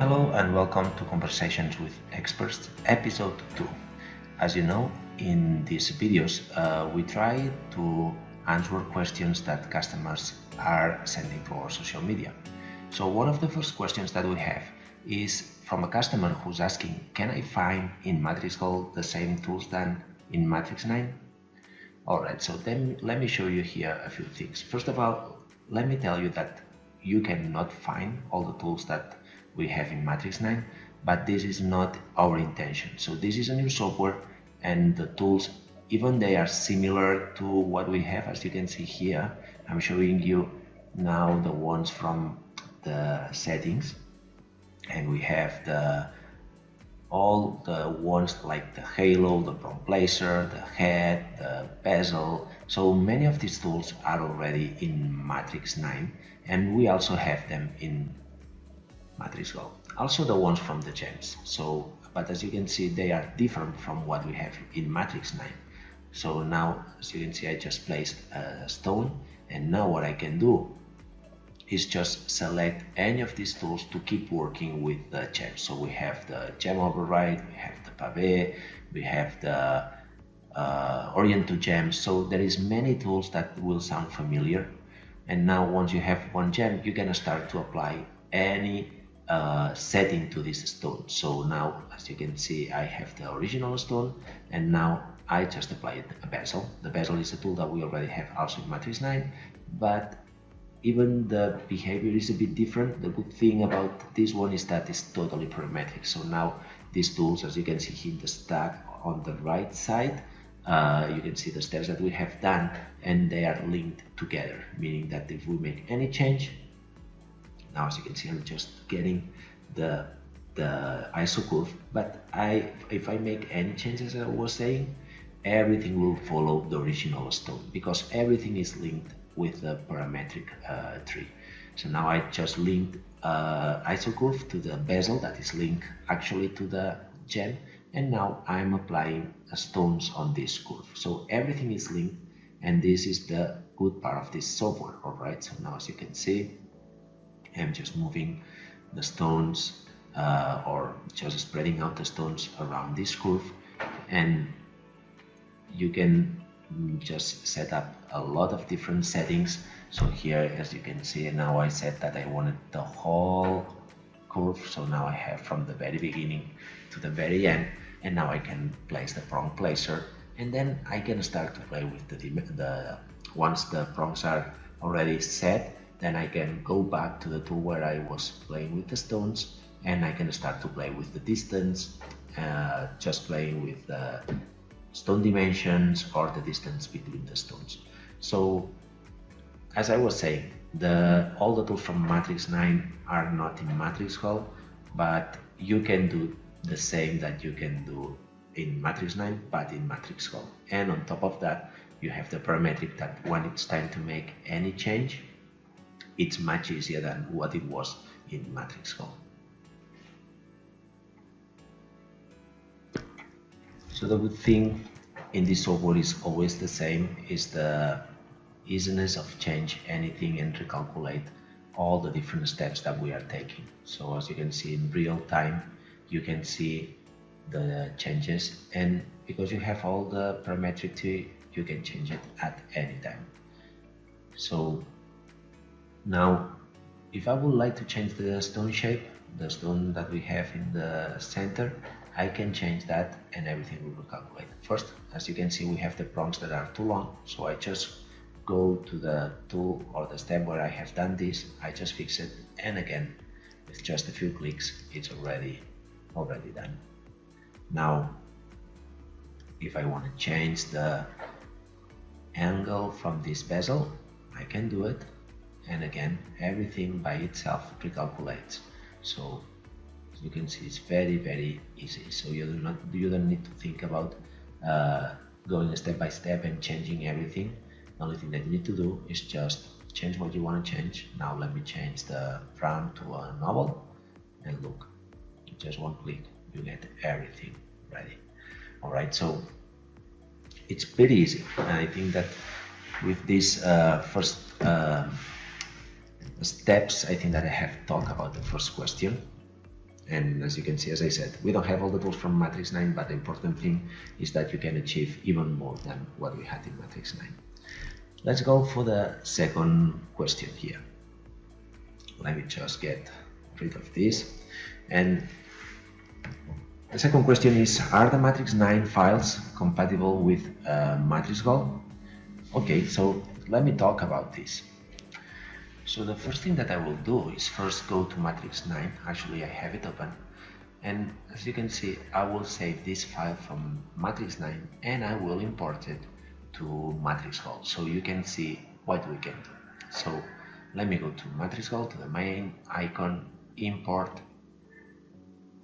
Hello and welcome to Conversations with Experts, episode 2. As you know, in these videos, we try to answer questions that customers are sending to our social media. So one of the first questions that we have is from a customer who's asking, can I find in MatrixGold the same tools than in Matrix 9? Alright, so then let me show you here a few things. First of all, let me tell you that you cannot find all the tools that we have in Matrix 9, but this is not our intention. So this is a new software, and the tools, even they are similar to what we have, as you can see here. I'm showing you now the ones from the settings, and we have all the ones like the halo, the prong placer, the head, the bezel. So many of these tools are already in Matrix 9, and we also have them in MatrixGold. Also the ones from the gems. So, but as you can see, they are different from what we have in Matrix 9. So now, as you can see, I just placed a stone, and now what I can do is just select any of these tools to keep working with the gems. So we have the gem override, we have the pavé, we have the orient to gems. So there is many tools that will sound familiar. And now once you have one gem, you're gonna start to apply any setting to this stone. So now, as you can see, I have the original stone, and now I just applied a bezel. The bezel is a tool that we already have also in Matrix 9, but even the behavior is a bit different. The good thing about this one is that it's totally parametric. So now these tools, as you can see here, the stack on the right side, you can see the steps that we have done, and they are linked together, meaning that if we make any change, now as you can see, I'm just getting the ISO curve, but if I make any changes, as I was saying, everything will follow the original stone, because everything is linked with the parametric tree. So now I just linked ISO curve to the bezel that is linked actually to the gem, and now I'm applying stones on this curve. So everything is linked, and this is the good part of this software. Alright, so now as you can see, I'm just moving the stones or just spreading out the stones around this curve, and you can just set up a lot of different settings. So here, as you can see, now I said that I wanted the whole curve, so now I have from the very beginning to the very end, and now I can place the prong placer, and then I can start to play with the once the prongs are already set, then I can go back to the tool where I was playing with the stones, and I can start to play with the distance, just playing with the stone dimensions or the distance between the stones. So as I was saying, all the tools from Matrix 9 are not in MatrixGold, but you can do the same that you can do in Matrix 9 but in MatrixGold. And on top of that, you have the parametric that when it's time to make any change, it's much easier than what it was in MatrixGold. So the good thing in this software is always the same, is the easiness of change anything and recalculate all the different steps that we are taking. So as you can see in real time, you can see the changes, and because you have all the parametric tree, you can change it at any time. So now, if I would like to change the stone shape, the stone that we have in the center, I can change that and everything will calculate. First, as you can see, we have the prongs that are too long, so I just go to the tool or the step where I have done this, I just fix it, and again, with just a few clicks, it's already done. Now, if I want to change the angle from this bezel, I can do it, and again, everything by itself recalculates. So you can see it's very easy. So you don't need to think about going step by step and changing everything. The only thing that you need to do is just change what you want to change. Now let me change the frown to a novel, and look, just one click, you get everything ready. Alright, so it's pretty easy, and I think that with these first steps, I think that I have talked about the first question. And as you can see, as I said, we don't have all the tools from Matrix 9, but the important thing is that you can achieve even more than what we had in Matrix 9. Let's go for the second question here. Let me just get rid of this. And the second question is, are the Matrix 9 files compatible with MatrixGold? Okay, so let me talk about this. So the first thing that I will do is first go to Matrix 9. Actually, I have it open. And as you can see, I will save this file from Matrix 9 and I will import it to MatrixGold, so you can see what we can do. So let me go to MatrixGold, to the main icon, import,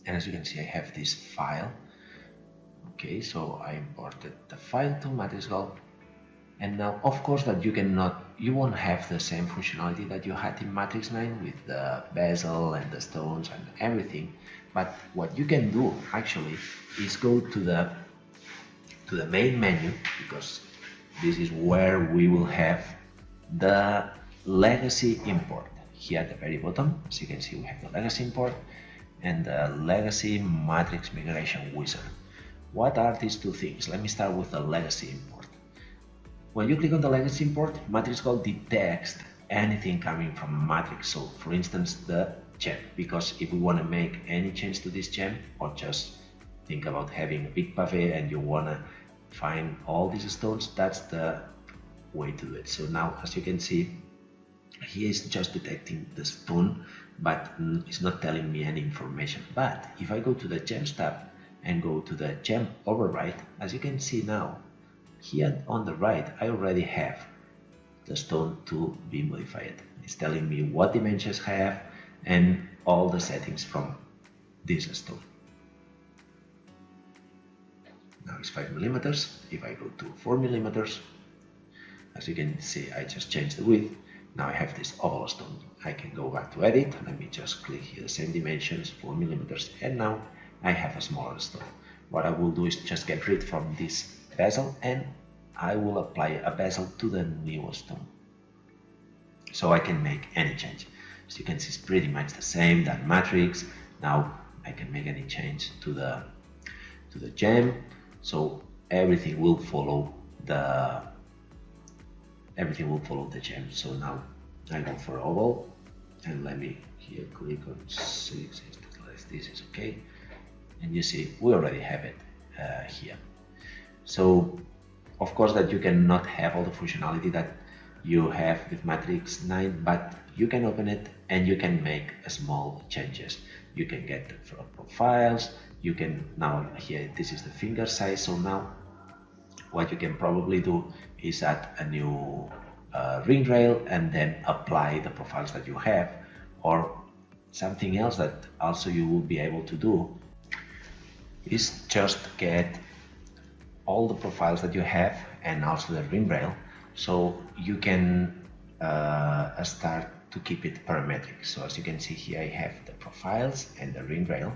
and as you can see, I have this file. Okay, so I imported the file to MatrixGold, and now of course that you won't have the same functionality that you had in Matrix 9 with the bezel and the stones and everything. But what you can do actually is go to the main menu, because this is where we will have the legacy import. Here at the very bottom, as you can see, we have the legacy import and the legacy matrix migration wizard. What are these two things? Let me start with the legacy import. When you click on the legacy import, MatrixGold detects anything coming from Matrix. So for instance, the gem, because if we want to make any change to this gem, or just think about having a big buffet and you want to find all these stones, that's the way to do it. So now, as you can see, he is just detecting the stone, but it's not telling me any information. But if I go to the gems tab and go to the gem override, as you can see now, here on the right, I already have the stone to be modified. It's telling me what dimensions I have and all the settings from this stone. Now it's 5 millimeters. If I go to 4 millimeters, as you can see, I just changed the width. Now I have this oval stone. I can go back to edit. Let me just click here, the same dimensions, 4 millimeters, and now I have a smaller stone. What I will do is just get rid from this bezel and I will apply a bezel to the new stone, so I can make any change. As you can see, it's pretty much the same that Matrix. Now I can make any change to the gem, so everything will follow the gem. So now I go for oval, and let me here click on 6. This is okay, and you see we already have it here. So of course that you cannot have all the functionality that you have with Matrix 9, but you can open it and you can make small changes. You can get from profiles. You can now here, this is the finger size. So now what you can probably do is add a new ring rail and then apply the profiles that you have. Or something else that also you will be able to do is just get all the profiles that you have and also the ring rail, so you can start to keep it parametric. So as you can see here, I have the profiles and the ring rail,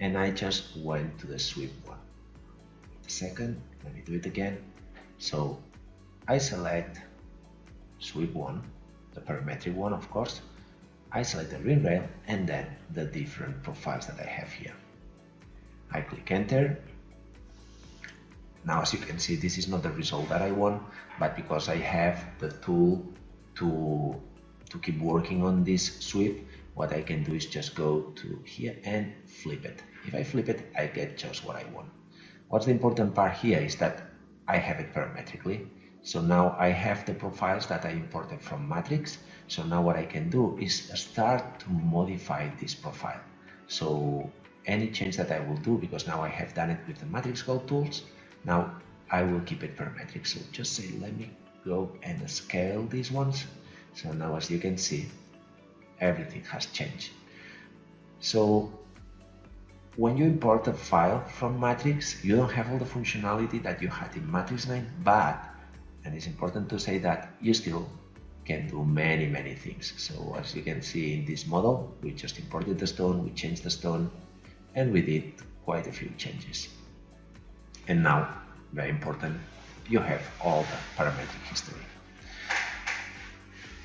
and I just went to the sweep one. Wait a second, let me do it again. So I select sweep one, the parametric one, of course. I select the ring rail and then the different profiles that I have here. I click enter. Now, as you can see, this is not the result that I want, but because I have the tool to keep working on this sweep, what I can do is just go to here and flip it. If I flip it, I get just what I want. What's the important part here is that I have it parametrically. So now I have the profiles that I imported from Matrix. So now what I can do is start to modify this profile. So any change that I will do, because now I have done it with the MatrixGold tools, now I will keep it parametric. So just say, let me go and scale these ones. So now, as you can see, everything has changed. So when you import a file from Matrix, you don't have all the functionality that you had in Matrix 9, but, and it's important to say that you still can do many things. So as you can see in this model, we just imported the stone, we changed the stone, and we did quite a few changes. And now, very important, you have all the parametric history.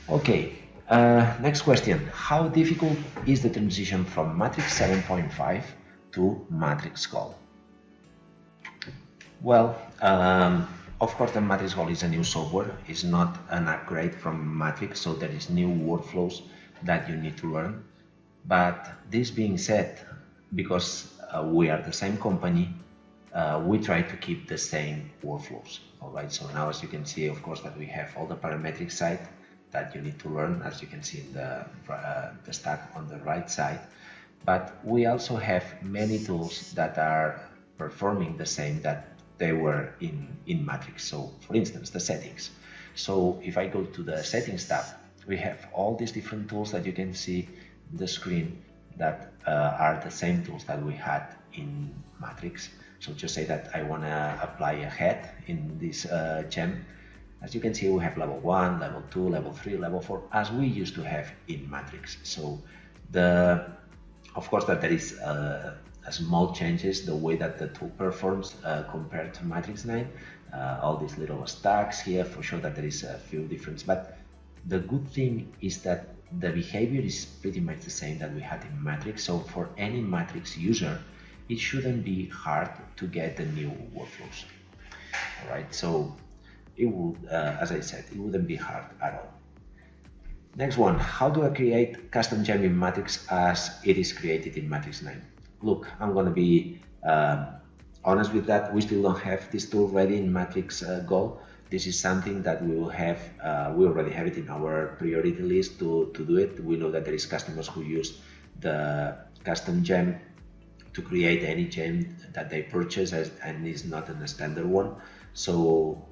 Okay, Next question. How difficult is the transition from Matrix 7.5 to MatrixGold? Well, of course, the MatrixGold is a new software. It's not an upgrade from Matrix, so there is new workflows that you need to learn. But this being said, because we are the same company, we try to keep the same workflows. All right. So now, as you can see, of course, that we have all the parametric side that you need to learn, as you can see in the stack on the right side. But we also have many tools that are performing the same that they were in Matrix. So for instance, the settings. So if I go to the settings tab, we have all these different tools that you can see on the screen that are the same tools that we had in Matrix. So just say that I want to apply a head in this gem. As you can see, we have level 1, level 2, level 3, level 4, as we used to have in Matrix. So of course that there is small changes the way that the tool performs compared to Matrix 9. All these little stacks here, for sure that there is a few differences, but the good thing is that the behavior is pretty much the same that we had in Matrix. So for any Matrix user, it shouldn't be hard to get the new workflows. All right, so it would, as I said, it wouldn't be hard at all. Next one, how do I create custom gem in Matrix as it is created in Matrix 9? Look, I'm going to be honest with that. We still don't have this tool ready in MatrixGold. This is something that we will have, we already have it in our priority list to do it. We know that there is customers who use the custom gem to create any gem that they purchase and is not a standard one. So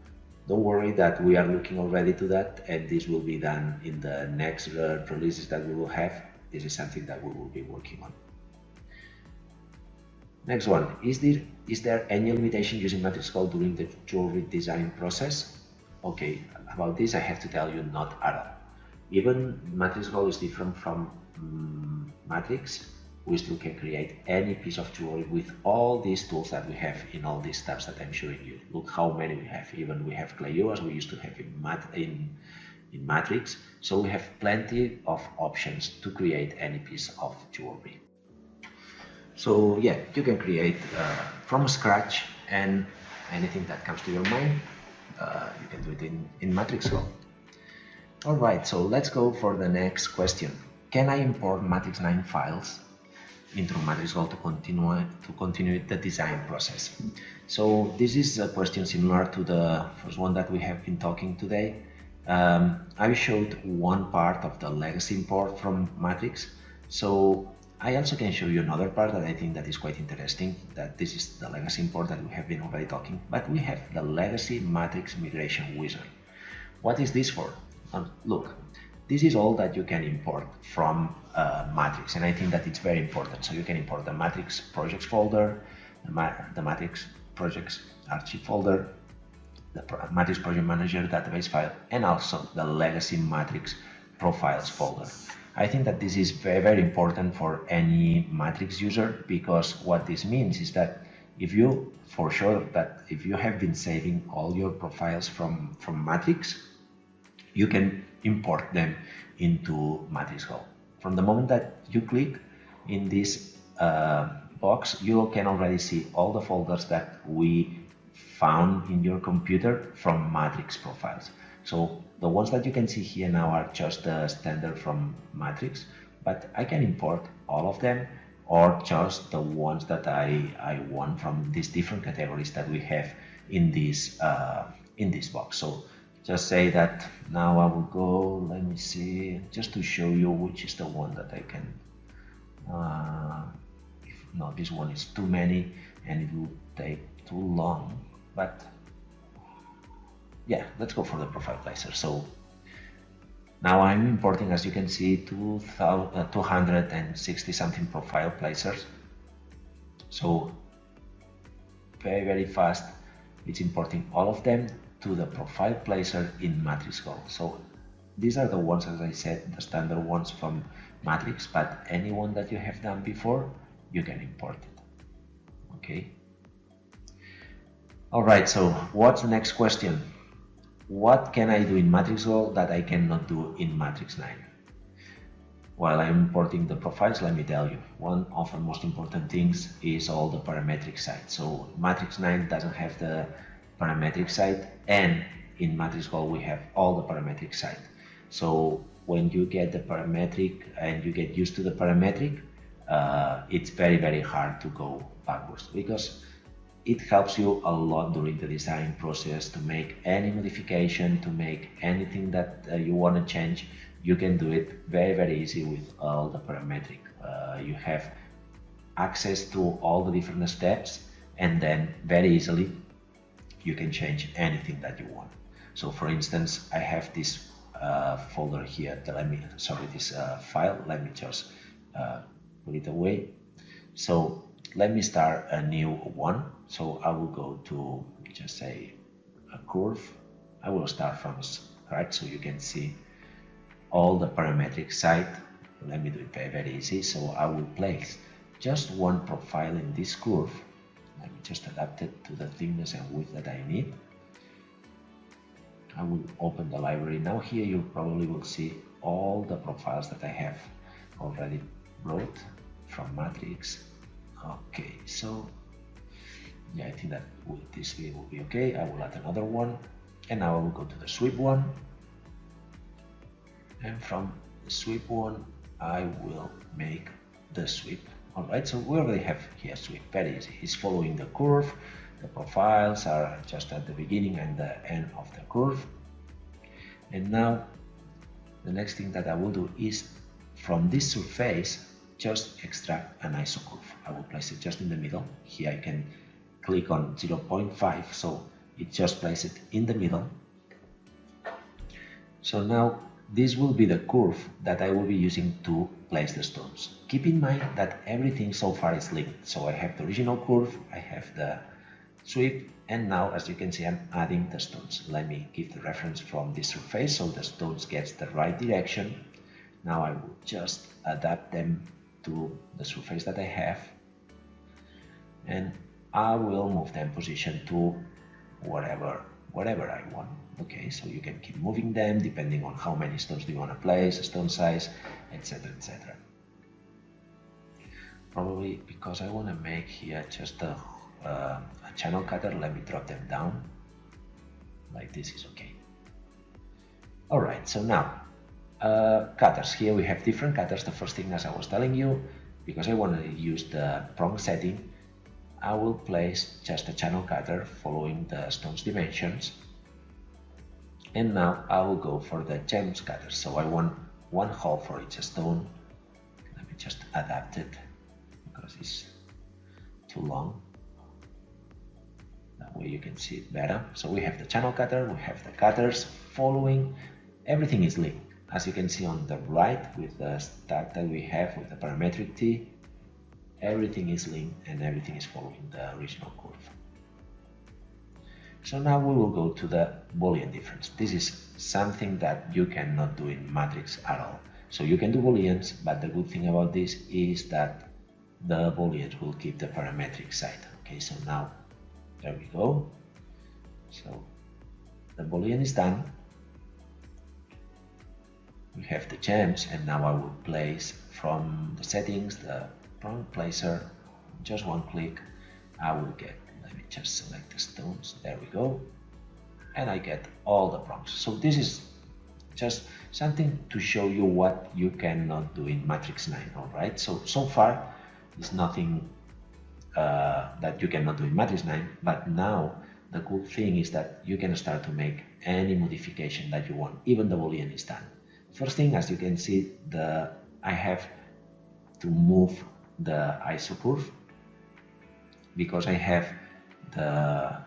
don't worry that we are looking already to that, and this will be done in the next releases that we will have. This is something that we will be working on. Next one, is there any limitation using MatrixGold during the jewelry design process? Okay, about this I have to tell you, not at all. Even MatrixGold is different from Matrix. We still can create any piece of jewelry with all these tools that we have in all these tabs that I'm showing you. Look how many we have. Even we have Clayo as we used to have in Matrix. So we have plenty of options to create any piece of jewelry. So yeah, you can create from scratch, and anything that comes to your mind, you can do it in MatrixGold. All right, so let's go for the next question. Can I import Matrix 9 files into MatrixGold to continue the design process? So this is a question similar to the first one that we have been talking today. I showed one part of the legacy import from Matrix. So I also can show you another part that I think that is quite interesting, that this is the legacy import that we have been already talking, but we have the legacy Matrix migration wizard. What is this for? Look, this is all that you can import from Matrix, and I think that it's very important. So you can import the Matrix projects folder, the Matrix projects archive folder, the Matrix project manager database file, and also the legacy Matrix profiles folder. I think that this is very, very important for any Matrix user, because what this means is that if you, for sure, that if you have been saving all your profiles from Matrix, you can import them into MatrixGold. From the moment that you click in this box, you can already see all the folders that we found in your computer from Matrix profiles. So the ones that you can see here now are just the standard from Matrix, but I can import all of them, or just the ones that I want from these different categories that we have in this box. So just say that now I will go, let me see, just to show you which is the one that I can, no, this one is too many and it will take too long, but yeah, let's go for the profile placer. So now I'm importing, as you can see, 260 something profile placers. So very, very fast, it's importing all of them to the profile placer in MatrixGold. So these are the ones, as I said, the standard ones from Matrix, but any one that you have done before, you can import it. Okay. All right, so what's the next question? What can I do in MatrixGold that I cannot do in Matrix 9? While I'm importing the profiles, let me tell you, one of the most important things is all the parametric side. So Matrix 9 doesn't have the parametric side, and in MatrixGold we have all the parametric side. So when you get the parametric and you get used to the parametric, it's very hard to go backwards, because it helps you a lot during the design process to make any modification, to make anything that you want to change. You can do it very easy with all the parametric. You have access to all the different steps, and then very easily you can change anything that you want. So for instance, I have this folder here, this file, let me just put it away. So let me start a new one. So I will go to, just say, a curve. I will start from scratch so you can see all the parametric side. Let me do it very easy. So I will place just one profile in this curve. Let me just adapt it to the thickness and width that I need. I will open the library. Now here you probably will see all the profiles that I have already brought from Matrix. Okay, so yeah, I think that with this view will be okay. I will add another one, and now I will go to the sweep one, and from the sweep one I will make the sweep. Alright, so we already have here sweep, very easy. It's following the curve. The profiles are just at the beginning and the end of the curve. And now the next thing that I will do is, from this surface, just extract an isocurve. I will place it just in the middle. Here I can click on 0.5, so it just places it in the middle. So now this will be the curve that I will be using to place the stones. Keep in mind that everything so far is linked. So I have the original curve, I have the sweep, and now as you can see I'm adding the stones. Let me give the reference from this surface so the stones gets the right direction. Now I will just adapt them to the surface that I have, and I will move them position to whatever I want. Okay, so you can keep moving them depending on how many stones do you want to place, stone size, etc. Probably because I want to make here just a channel cutter, let me drop them down. Like this is okay. Alright, so now cutters. Here we have different cutters. The first thing, as I was telling you, because I want to use the prong setting, I will place just a channel cutter following the stone's dimensions. And now I will go for the gems cutter. So I want one hole for each stone. Let me just adapt it because it's too long. That way you can see it better. So we have the channel cutter, we have the cutters following. Everything is linked. As you can see on the right with the stack that we have with the parametric T, everything is linked and everything is following the original curve. So now we will go to the Boolean difference. This is something that you cannot do in Matrix at all. So you can do Booleans, but the good thing about this is that the Booleans will keep the parametric side. Okay, so now there we go. So the Boolean is done. We have the gems, and now I will place from the settings the prong placer. Just one click, I will get, let me just select the stones, there we go, and I get all the prongs. So this is just something to show you what you cannot do in Matrix 9. Alright, so far there's nothing that you cannot do in Matrix 9, but now the good thing is that you can start to make any modification that you want. Even the Boolean is done. First thing, as you can see, I have to move the isocurve because I have the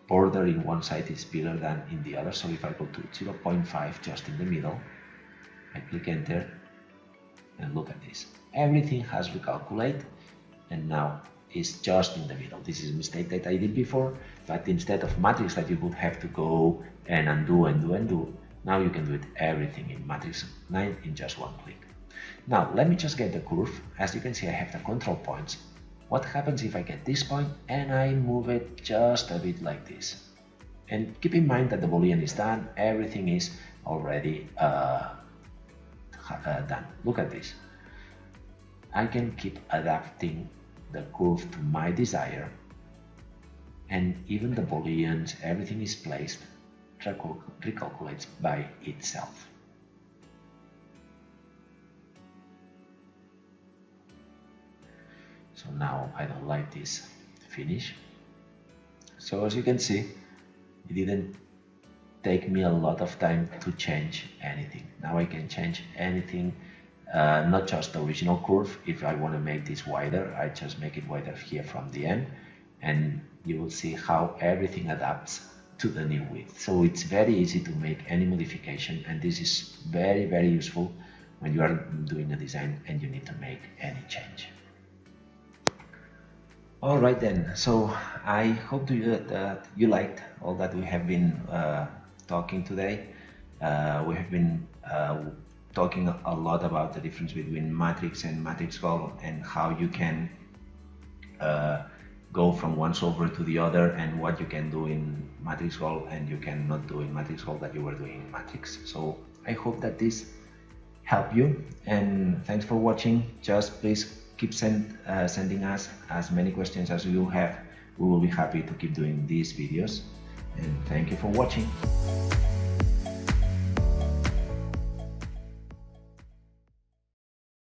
border in one side is bigger than in the other. So if I go to 0.5 just in the middle, I click enter, and look at this. Everything has recalculated, and now it's just in the middle. This is a mistake that I did before, but instead of Matrix that you would have to go and undo, now you can do it everything in Matrix 9 in just one click. Now let me just get the curve. As you can see, I have the control points. What happens if I get this point and I move it just a bit like this? And keep in mind that the Boolean is done, everything is already done. Look at this. I can keep adapting the curve to my desire, and even the booleans, everything is placed, recalculates by itself. So now I don't like this finish. So as you can see, it didn't take me a lot of time to change anything. Now I can change anything, not just the original curve. If I want to make this wider, I just make it wider here from the end, and you will see how everything adapts to the new width. So it's very easy to make any modification, and this is very, very useful when you are doing a design and you need to make any change. All right then, so I hope that you liked all that we have been talking today. We have been talking a lot about the difference between Matrix and MatrixGold, and how you can go from one solver to the other, and what you can do in MatrixGold and you cannot do in MatrixGold that you were doing in Matrix. So I hope that this helped you, and thanks for watching. Just please keep sending us as many questions as you have. We will be happy to keep doing these videos, and thank you for watching.